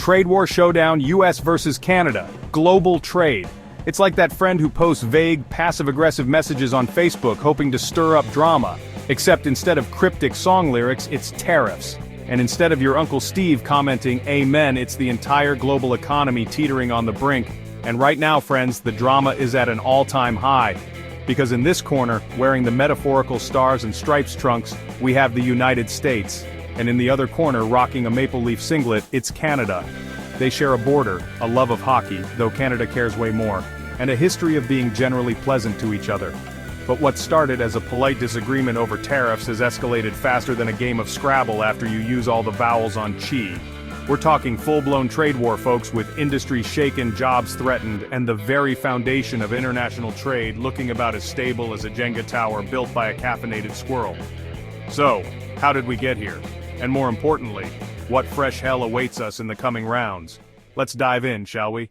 Trade War Showdown U.S. versus Canada. Global trade. It's like that friend who posts vague, passive-aggressive messages on Facebook hoping to stir up drama. Except instead of cryptic song lyrics, it's tariffs. And instead of your Uncle Steve commenting, "Amen," it's the entire global economy teetering on the brink. And right now, friends, the drama is at an all-time high. Because in this corner, wearing the metaphorical stars and stripes trunks, we have the United States. And in the other corner, rocking a maple leaf singlet, it's Canada. They share a border, a love of hockey, though Canada cares way more, and a history of being generally pleasant to each other. But what started as a polite disagreement over tariffs has escalated faster than a game of Scrabble after you use all the vowels on chi. We're talking full-blown trade war, folks, with industry shaken, jobs threatened, and the very foundation of international trade looking about as stable as a Jenga tower built by a caffeinated squirrel. So, how did we get here? And more importantly, what fresh hell awaits us in the coming rounds? Let's dive in, shall we?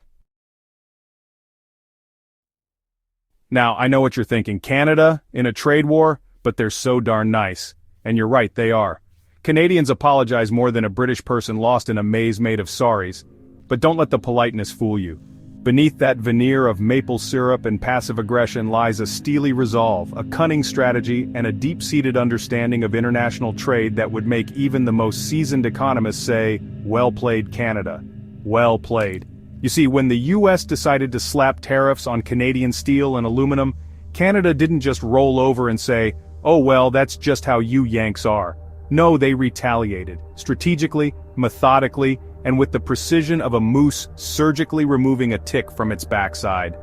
Now, I know what you're thinking, Canada, in a trade war, but they're so darn nice. And you're right, they are. Canadians apologize more than a British person lost in a maze made of sorries. But don't let the politeness fool you. Beneath that veneer of maple syrup and passive aggression lies a steely resolve, a cunning strategy, and a deep-seated understanding of international trade that would make even the most seasoned economists say, "Well played, Canada. Well played." You see, when the U.S. decided to slap tariffs on Canadian steel and aluminum, Canada didn't just roll over and say, "Oh well, that's just how you Yanks are." No, they retaliated, strategically, methodically, and with the precision of a moose surgically removing a tick from its backside.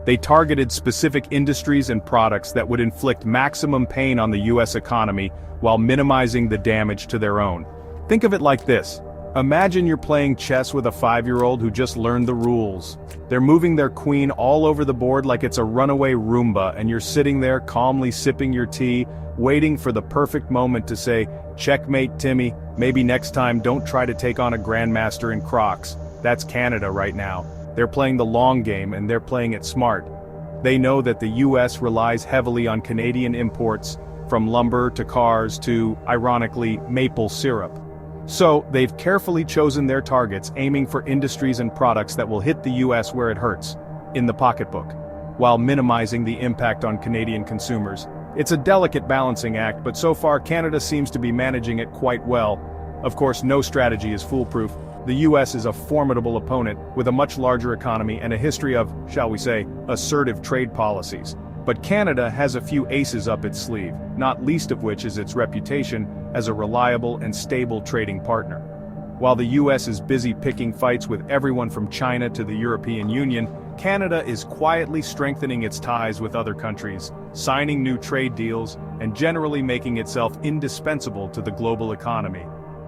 They targeted specific industries and products that would inflict maximum pain on the U.S. economy while minimizing the damage to their own. Think of it like this. Imagine you're playing chess with a 5-year-old who just learned the rules. They're moving their queen all over the board like it's a runaway Roomba, and you're sitting there calmly sipping your tea, waiting for the perfect moment to say, "Checkmate, Timmy, maybe next time don't try to take on a grandmaster in Crocs." That's Canada right now. They're playing the long game, and they're playing it smart. They know that the U.S. relies heavily on Canadian imports, from lumber to cars to, ironically, maple syrup. So, they've carefully chosen their targets, aiming for industries and products that will hit the U.S. where it hurts, in the pocketbook, while minimizing the impact on Canadian consumers. It's a delicate balancing act, but so far Canada seems to be managing it quite well. Of course, no strategy is foolproof. The U.S. is a formidable opponent, with a much larger economy and a history of, shall we say, assertive trade policies. But Canada has a few aces up its sleeve, not least of which is its reputation as a reliable and stable trading partner. While the U.S. is busy picking fights with everyone from China to the European Union, Canada is quietly strengthening its ties with other countries, signing new trade deals, and generally making itself indispensable to the global economy.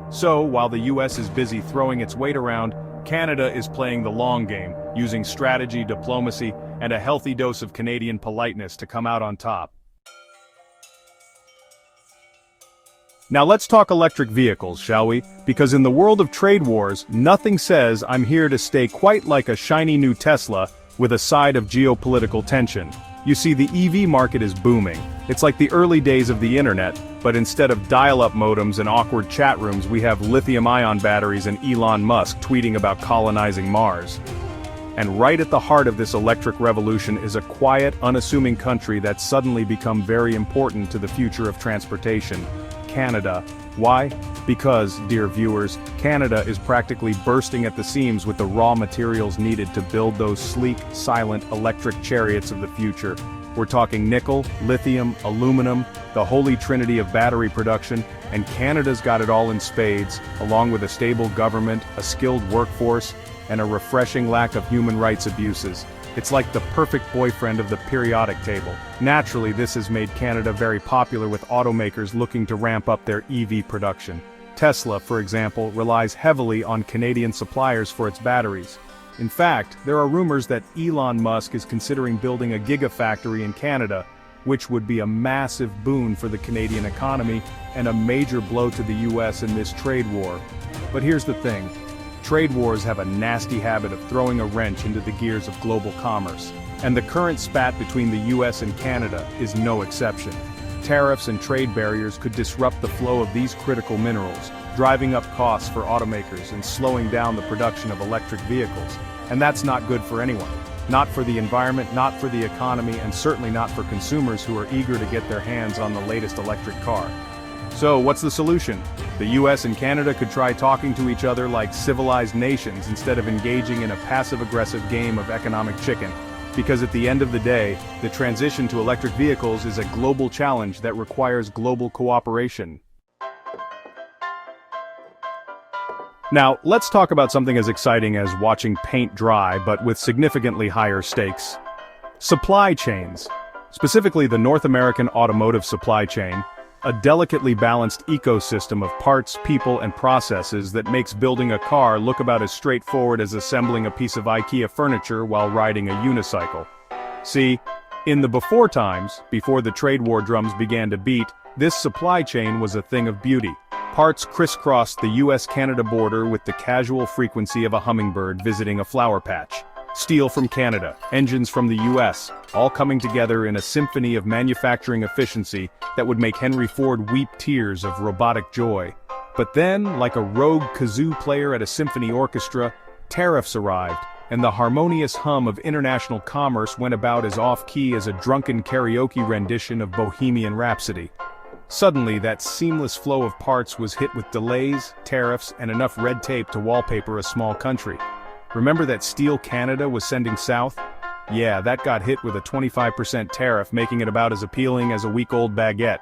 So, while the U.S. is busy throwing its weight around, Canada is playing the long game, using strategy, diplomacy, and a healthy dose of Canadian politeness to come out on top. Now let's talk electric vehicles, shall we? Because in the world of trade wars, nothing says I'm here to stay quite like a shiny new Tesla with a side of geopolitical tension. You see, the EV market is booming. It's like the early days of the internet, but instead of dial-up modems and awkward chat rooms, we have lithium-ion batteries and Elon Musk tweeting about colonizing Mars. And right at the heart of this electric revolution is a quiet, unassuming country that's suddenly become very important to the future of transportation. Canada. Why? Because, dear viewers, Canada is practically bursting at the seams with the raw materials needed to build those sleek, silent, electric chariots of the future. We're talking nickel, lithium, aluminum, the holy trinity of battery production, and Canada's got it all in spades, along with a stable government, a skilled workforce, and a refreshing lack of human rights abuses. It's like the perfect boyfriend of the periodic table. Naturally, this has made Canada very popular with automakers looking to ramp up their EV production. Tesla, for example, relies heavily on Canadian suppliers for its batteries. In fact, there are rumors that Elon Musk is considering building a gigafactory in Canada, which would be a massive boon for the Canadian economy and a major blow to the US in this trade war. But here's the thing. Trade wars have a nasty habit of throwing a wrench into the gears of global commerce, and the current spat between the US and Canada is no exception. Tariffs and trade barriers could disrupt the flow of these critical minerals, driving up costs for automakers and slowing down the production of electric vehicles. And that's not good for anyone. Not for the environment, not for the economy, and certainly not for consumers who are eager to get their hands on the latest electric car. So, what's the solution? The US and Canada could try talking to each other like civilized nations instead of engaging in a passive-aggressive game of economic chicken. Because at the end of the day, the transition to electric vehicles is a global challenge that requires global cooperation. Now, let's talk about something as exciting as watching paint dry, but with significantly higher stakes. Supply chains. Specifically the North American automotive supply chain, a delicately balanced ecosystem of parts, people, and processes that makes building a car look about as straightforward as assembling a piece of IKEA furniture while riding a unicycle. See, in the before times, before the trade war drums began to beat, this supply chain was a thing of beauty. Parts crisscrossed the US-Canada border with the casual frequency of a hummingbird visiting a flower patch. Steel from Canada, engines from the US, all coming together in a symphony of manufacturing efficiency that would make Henry Ford weep tears of robotic joy. But then, like a rogue kazoo player at a symphony orchestra, tariffs arrived, and the harmonious hum of international commerce went about as off-key as a drunken karaoke rendition of Bohemian Rhapsody. Suddenly, that seamless flow of parts was hit with delays, tariffs, and enough red tape to wallpaper a small country. Remember that steel Canada was sending south? Yeah, that got hit with a 25% tariff, making it about as appealing as a week-old baguette.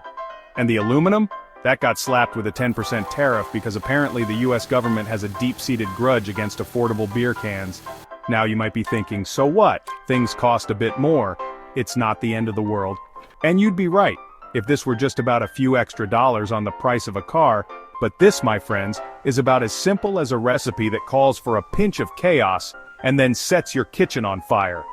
And the aluminum? That got slapped with a 10% tariff because apparently the US government has a deep-seated grudge against affordable beer cans. Now you might be thinking, so what? Things cost a bit more. It's not the end of the world. And you'd be right, if this were just about a few extra dollars on the price of a car, but this, my friends, is about as simple as a recipe that calls for a pinch of chaos and then sets your kitchen on fire.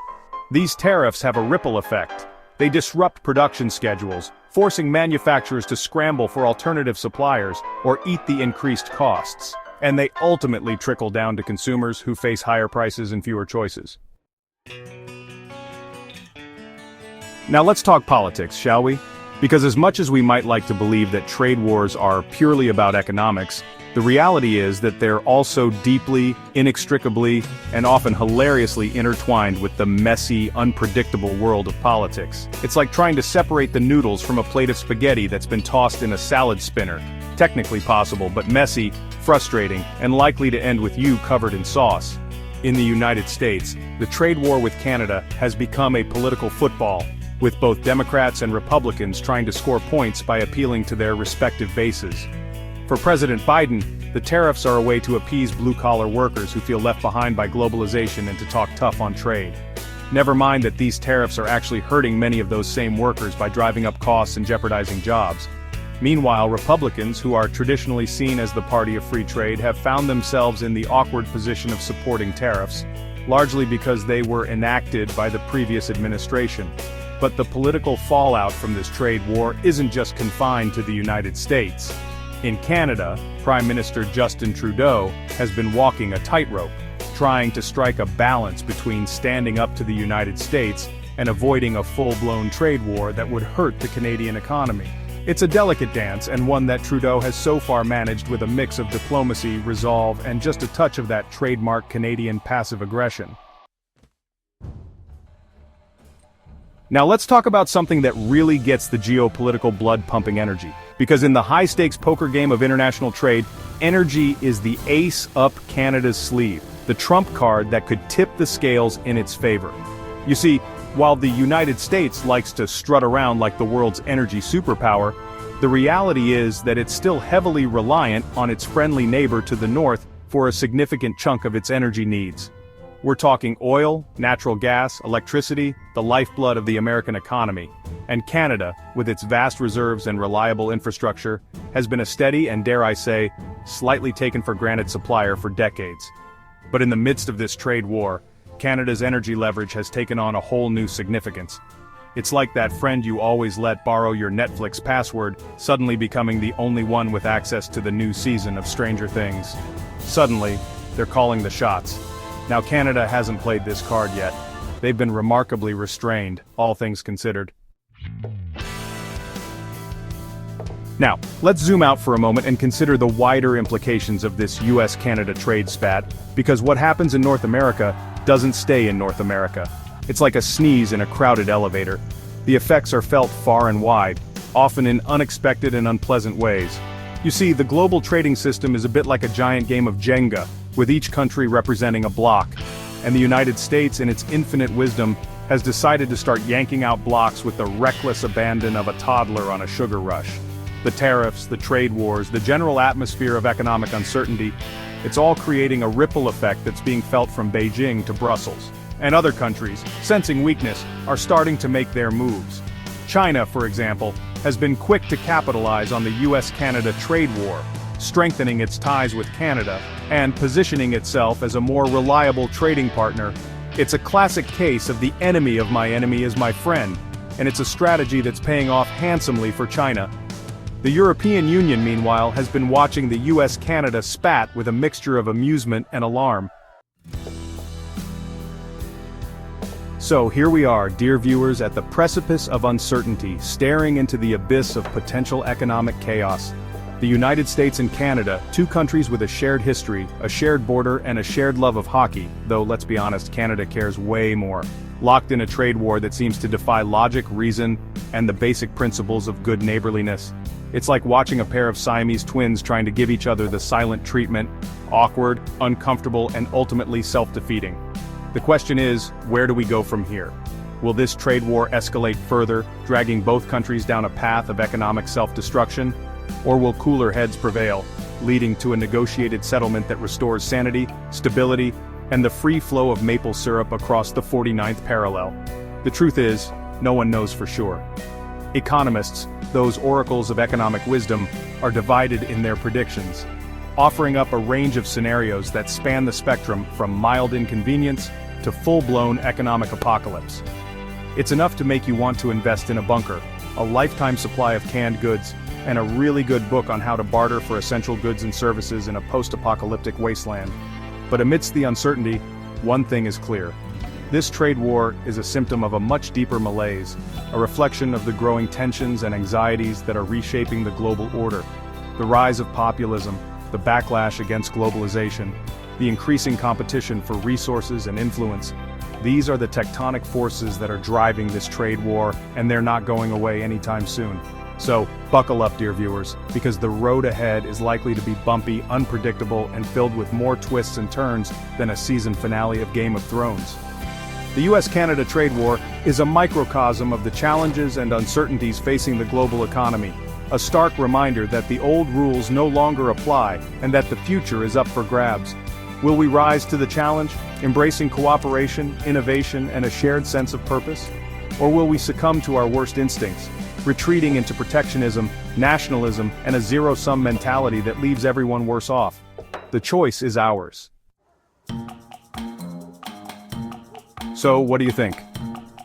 These tariffs have a ripple effect. They disrupt production schedules, forcing manufacturers to scramble for alternative suppliers or eat the increased costs. And they ultimately trickle down to consumers who face higher prices and fewer choices. Now let's talk politics, shall we? Because as much as we might like to believe that trade wars are purely about economics, the reality is that they're also deeply, inextricably, and often hilariously intertwined with the messy, unpredictable world of politics. It's like trying to separate the noodles from a plate of spaghetti that's been tossed in a salad spinner. Technically possible, but messy, frustrating, and likely to end with you covered in sauce. In the United States, the trade war with Canada has become a political football, with both Democrats and Republicans trying to score points by appealing to their respective bases. For President Biden, the tariffs are a way to appease blue-collar workers who feel left behind by globalization and to talk tough on trade. Never mind that these tariffs are actually hurting many of those same workers by driving up costs and jeopardizing jobs. Meanwhile, Republicans, who are traditionally seen as the party of free trade, have found themselves in the awkward position of supporting tariffs, largely because they were enacted by the previous administration. But the political fallout from this trade war isn't just confined to the United States. In Canada, Prime Minister Justin Trudeau has been walking a tightrope, trying to strike a balance between standing up to the United States and avoiding a full-blown trade war that would hurt the Canadian economy. It's a delicate dance, and one that Trudeau has so far managed with a mix of diplomacy, resolve, and just a touch of that trademark Canadian passive aggression. Now let's talk about something that really gets the geopolitical blood pumping energy. Because in the high-stakes poker game of international trade, energy is the ace up Canada's sleeve, the trump card that could tip the scales in its favor. You see, while the United States likes to strut around like the world's energy superpower, the reality is that it's still heavily reliant on its friendly neighbor to the north for a significant chunk of its energy needs. We're talking oil, natural gas, electricity, the lifeblood of the American economy. And Canada, with its vast reserves and reliable infrastructure, has been a steady and, dare I say, slightly taken for granted supplier for decades. But in the midst of this trade war, Canada's energy leverage has taken on a whole new significance. It's like that friend you always let borrow your Netflix password, suddenly becoming the only one with access to the new season of Stranger Things. Suddenly, they're calling the shots. Now Canada hasn't played this card yet. They've been remarkably restrained, all things considered. Now, let's zoom out for a moment and consider the wider implications of this US-Canada trade spat, because what happens in North America doesn't stay in North America. It's like a sneeze in a crowded elevator. The effects are felt far and wide, often in unexpected and unpleasant ways. You see, the global trading system is a bit like a giant game of Jenga, with each country representing a block. And the United States, in its infinite wisdom, has decided to start yanking out blocks with the reckless abandon of a toddler on a sugar rush. The tariffs, the trade wars, the general atmosphere of economic uncertainty, it's all creating a ripple effect that's being felt from Beijing to Brussels. And other countries, sensing weakness, are starting to make their moves. China, for example, has been quick to capitalize on the US-Canada trade war, strengthening its ties with Canada, and positioning itself as a more reliable trading partner. It's a classic case of the enemy of my enemy is my friend, and it's a strategy that's paying off handsomely for China. The European Union, meanwhile, has been watching the US-Canada spat with a mixture of amusement and alarm. So here we are, dear viewers, at the precipice of uncertainty, staring into the abyss of potential economic chaos. The United States and Canada, two countries with a shared history, a shared border, and a shared love of hockey, though let's be honest, Canada cares way more. Locked in a trade war that seems to defy logic, reason, and the basic principles of good neighborliness. It's like watching a pair of Siamese twins trying to give each other the silent treatment, awkward, uncomfortable, and ultimately self-defeating. The question is, where do we go from here? Will this trade war escalate further, dragging both countries down a path of economic self-destruction? Or will cooler heads prevail, leading to a negotiated settlement that restores sanity, stability, and the free flow of maple syrup across the 49th parallel? The truth is, no one knows for sure. Economists, those oracles of economic wisdom, are divided in their predictions, offering up a range of scenarios that span the spectrum from mild inconvenience to full-blown economic apocalypse. It's enough to make you want to invest in a bunker, a lifetime supply of canned goods, and a really good book on how to barter for essential goods and services in a post-apocalyptic wasteland. But amidst the uncertainty, one thing is clear. This trade war is a symptom of a much deeper malaise, a reflection of the growing tensions and anxieties that are reshaping the global order. The rise of populism, the backlash against globalization, the increasing competition for resources and influence. These are the tectonic forces that are driving this trade war, and they're not going away anytime soon. So, buckle up, dear viewers, because the road ahead is likely to be bumpy, unpredictable, and filled with more twists and turns than a season finale of Game of Thrones. The US-Canada trade war is a microcosm of the challenges and uncertainties facing the global economy, a stark reminder that the old rules no longer apply and that the future is up for grabs. Will we rise to the challenge, embracing cooperation, innovation, and a shared sense of purpose? Or will we succumb to our worst instincts, retreating into protectionism, nationalism, and a zero-sum mentality that leaves everyone worse off? The choice is ours. So, what do you think?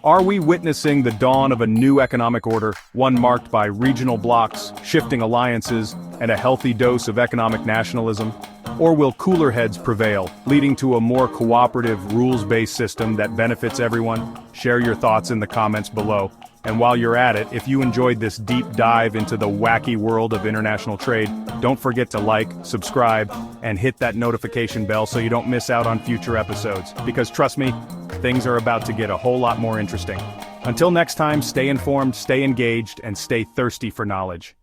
Are we witnessing the dawn of a new economic order, one marked by regional blocs, shifting alliances, and a healthy dose of economic nationalism? Or will cooler heads prevail, leading to a more cooperative, rules-based system that benefits everyone? Share your thoughts in the comments below. And while you're at it, if you enjoyed this deep dive into the wacky world of international trade, don't forget to like, subscribe, and hit that notification bell so you don't miss out on future episodes. Because trust me, things are about to get a whole lot more interesting. Until next time, stay informed, stay engaged, and stay thirsty for knowledge.